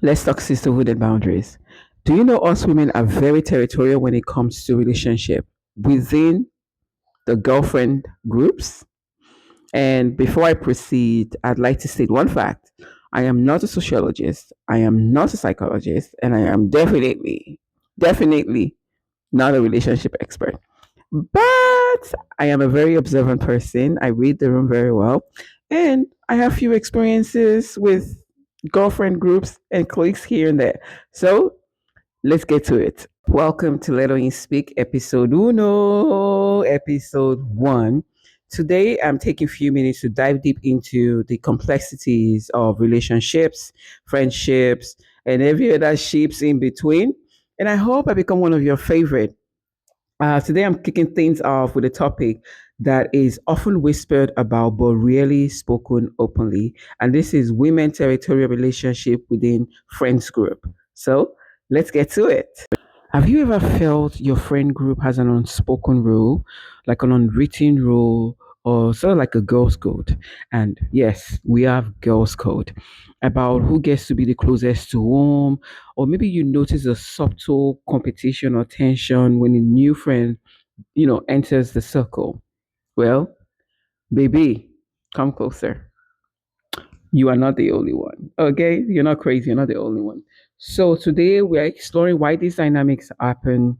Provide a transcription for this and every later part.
Let's talk sisterhood and boundaries. Do you know us women are very territorial when it comes to relationship within the girlfriend groups? And before I proceed, I'd like to state one fact. I am not a sociologist, I am not a psychologist, and I am definitely not a relationship expert. But I am a very observant person. I read the room very well. And I have few experiences with girlfriend groups and colleagues here and there. So let's get to it. Welcome to Letoyinspeak episode uno, episode one. Today, I'm taking a few minutes to dive deep into the complexities of relationships, friendships, and every other ships in between. And I hope I become one of your favorite. Today, I'm kicking things off with a topic that is often whispered about but rarely spoken openly. And this is women territorial relationship within friends group. So let's get to it. Have you ever felt your friend group has an unspoken rule, like an unwritten rule, or sort of like a girls' code? And yes, we have girls' code about who gets to be the closest to home, or maybe you notice a subtle competition or tension when a new friend, enters the circle. Well, baby, come closer. You are not the only one. Okay? You're not crazy. You're not the only one. So today we are exploring why these dynamics happen,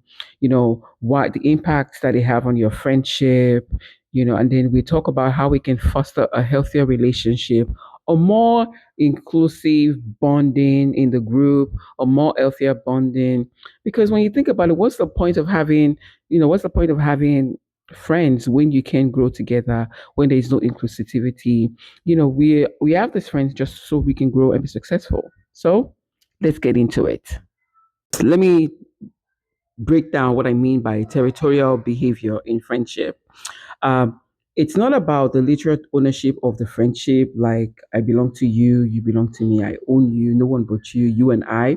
what the impacts that they have on your friendship, and then we talk about how we can foster a healthier relationship, a more inclusive bonding in the group, a more healthier bonding. Because when you think about it, what's the point of having friends when you can grow together, when there is no inclusivity? We have these friends just so we can grow and be successful. So let's get into it. Let me break down what I mean by territorial behavior in friendship. um, it's not about the literal ownership of the friendship, like I belong to you, you belong to me, I own you, no one but you and I,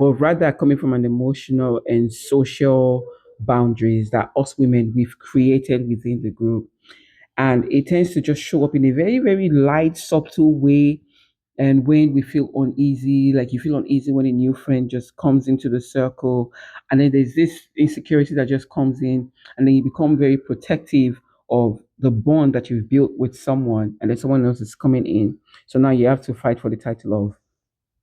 but rather coming from an emotional and social boundaries that us women we've created within the group. And it tends to just show up in a very, very light, subtle way. And when we feel uneasy, like you feel uneasy when a new friend just comes into the circle, and then there's this insecurity that just comes in, and then you become very protective of the bond that you've built with someone, and then someone else is coming in. So now you have to fight for the title of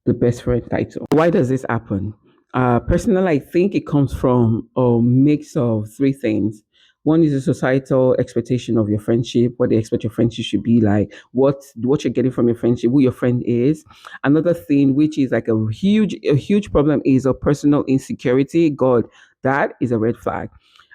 the best friend title. Why does this happen? Personally, I think it comes from a mix of three things. One is a societal expectation of your friendship, what they expect your friendship should be like, what you're getting from your friendship, who your friend is. Another thing, which is like a huge problem, is a personal insecurity. God, that is a red flag.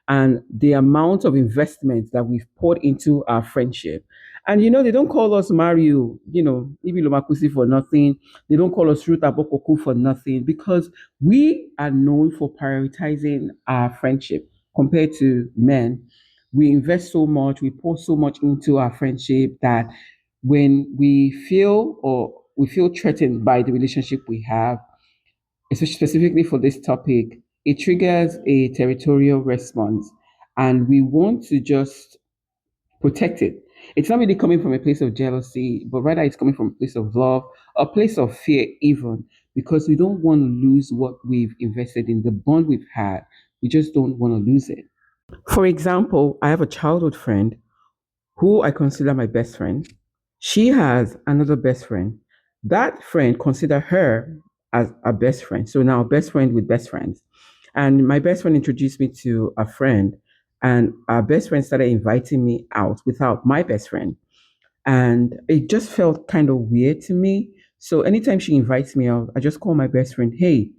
And the amount of investment that we've poured into our friendship. And they don't call us Mario, Ibi Lomakusi for nothing. They don't call us Ruth Abokoku for nothing, because we are known for prioritizing our friendship compared to men. We invest so much, we pour so much into our friendship that when we feel threatened by the relationship we have, especially specifically for this topic, it triggers a territorial response, and we want to just protect it. It's not really coming from a place of jealousy, but rather it's coming from a place of love, a place of fear, even because we don't want to lose what we've invested in, the bond we've had. We just don't want to lose it. For example, I have a childhood friend who I consider my best friend. She has another best friend. That friend consider her as a best friend. So now best friend with best friends. And my best friend introduced me to a friend, and our best friend started inviting me out without my best friend. And it just felt kind of weird to me. So anytime she invites me out, I just call my best friend, hey,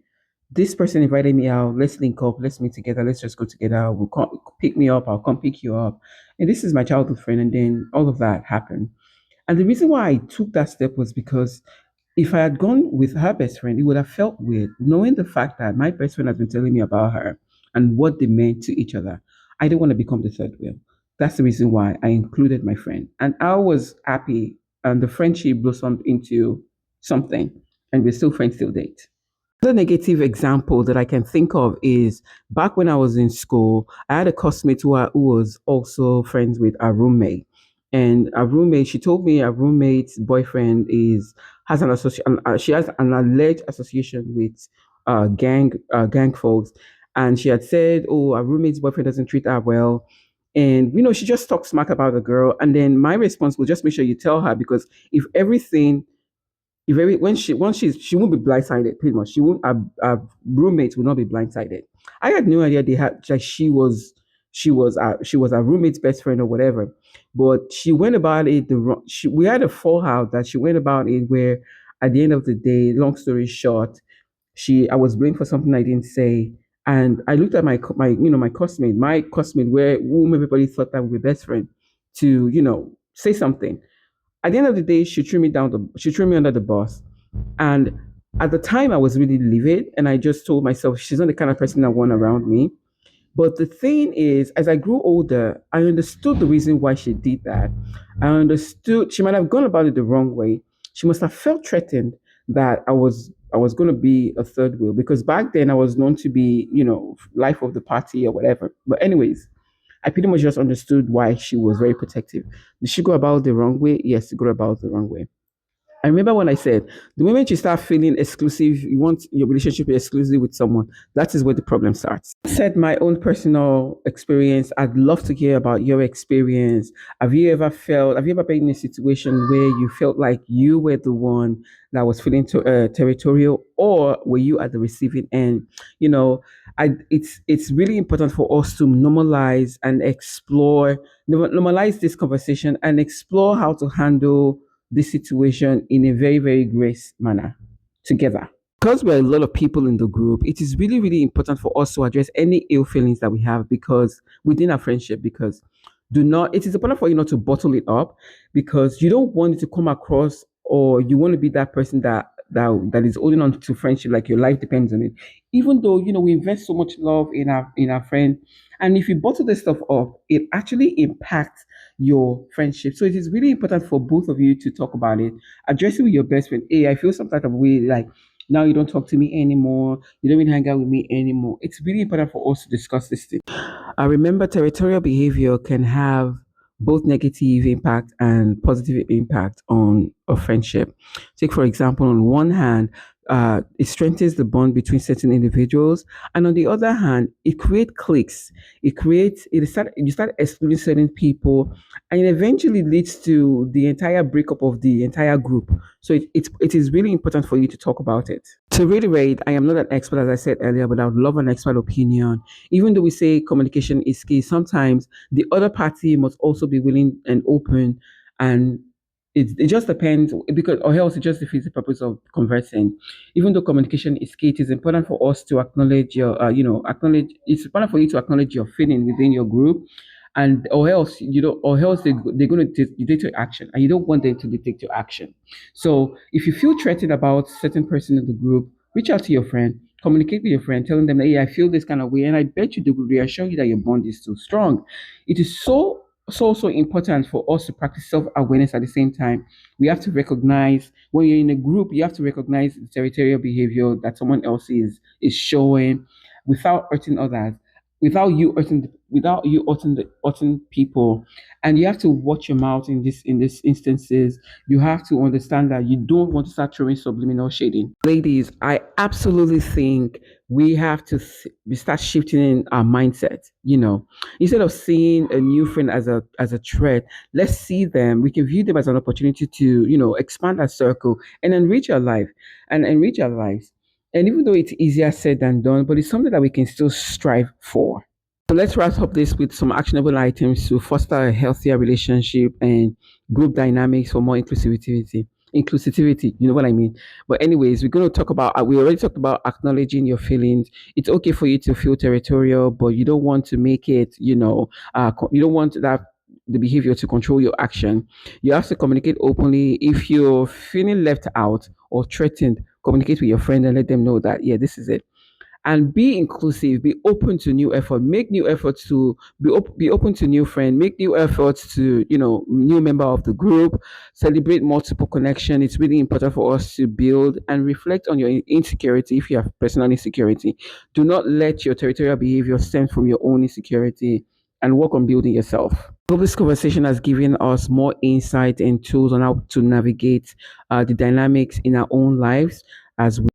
this person invited me out. Let's link up. Let's meet together. Let's just go together. We'll come, pick me up. I'll come pick you up. And this is my childhood friend. And then all of that happened. And the reason why I took that step was because if I had gone with her best friend, it would have felt weird, knowing the fact that my best friend has been telling me about her and what they meant to each other. I didn't want to become the third wheel. That's the reason why I included my friend. And I was happy, and the friendship blossomed into something, and we're still friends till date. The negative example that I can think of is back when I was in school, I had a classmate who was also friends with a roommate. And a roommate, she told me a roommate's boyfriend is has an association. She has an alleged association with gang folks, and she had said, "Oh, our roommate's boyfriend doesn't treat her well." And she just talked smack about the girl. And then my response was just make sure you tell her, because if everything if every when she once she won't be blindsided, pretty much. She won't Our roommates will not be blindsided. I had no idea they had, like, she was our roommate's best friend or whatever. But she went about it the wrong we had a fallout that she went about it where, at the end of the day, long story short, she I was blamed for something I didn't say. And I looked at my cosmate, where whom everybody thought that would be best friend, to say something. At the end of the day, she threw me under the bus. And at the time, I was really livid, and I just told myself she's not the kind of person I want around me. But the thing is, as I grew older, I understood the reason why she did that. I understood she might have gone about it the wrong way. She must have felt threatened that I was going to be a third wheel, because back then I was known to be, life of the party or whatever. But anyways, I pretty much just understood why she was very protective. Did she go about the wrong way? Yes, she go about the wrong way. I remember when I said, the moment you start feeling exclusive, you want your relationship to be exclusive with someone, that is where the problem starts. I said my own personal experience. I'd love to hear about your experience. Have you ever been in a situation where you felt like you were the one that was feeling territorial, or were you at the receiving end? You know, it's really important for us to normalize this conversation and explore how to handle this situation in a very, very grace manner together. Because we're a lot of people in the group, it is really, really important for us to address any ill feelings that we have, because within our friendship, because it is important for you not to bottle it up, because you don't want it to come across, or you want to be that person that is holding on to friendship like your life depends on it. Even though, we invest so much love in our friend. And if you bottle this stuff up, it actually impacts your friendship. So it is really important for both of you to talk about it, address it with your best friend. Hey, I feel some type of way, like, now you don't talk to me anymore. You don't even hang out with me anymore. It's really important for us to discuss this thing. I remember territorial behavior can have both negative impact and positive impact on a friendship. Take, for example, on one hand, it strengthens the bond between certain individuals, and on the other hand, it creates cliques. You start excluding certain people, and it eventually leads to the entire breakup of the entire group. So it is really important for you to talk about it. To reiterate, I am not an expert, as I said earlier, but I would love an expert opinion. Even though we say communication is key, sometimes the other party must also be willing and open. And it just depends, because, or else it just defeats the purpose of conversing. Even though communication is key, it is important for us to acknowledge it's important for you to acknowledge your feeling within your group. And or else they're going to dictate your action, and you don't want them to dictate your action. So if you feel threatened about certain person in the group, reach out to your friend, communicate with your friend, telling them that, hey, I feel this kind of way, and I bet you they will reassure you that your bond is still strong. It is so important for us to practice self-awareness at the same time. We have to recognize, when you're in a group, you have to recognize the territorial behavior that someone else is showing, without hurting others, without you hurting people. And you have to watch your mouth in these instances. You have to understand that you don't want to start throwing subliminal shading. Ladies, I absolutely think we have to we start shifting in our mindset. Instead of seeing a new friend as a threat, let's see them. We can view them as an opportunity to expand our circle and enrich our life and enrich our lives. And even though it's easier said than done, but it's something that we can still strive for. So let's wrap up this with some actionable items to foster a healthier relationship and group dynamics for more inclusivity. Inclusivity, you know what I mean. But anyways, we're going to talk about. We already talked about acknowledging your feelings. It's okay for you to feel territorial, but you don't want to make it. You don't want that the behavior to control your action. You have to communicate openly. If you're feeling left out or threatened, communicate with your friend and let them know that, yeah, this is it. And be inclusive, be open to new effort, make new efforts to be open to new friend, make new efforts to new member of the group, celebrate multiple connection. It's really important for us to build and reflect on your insecurity. If you have personal insecurity, do not let your territorial behavior stem from your own insecurity, and work on building yourself. Hope this conversation has given us more insight and tools on how to navigate the dynamics in our own lives as we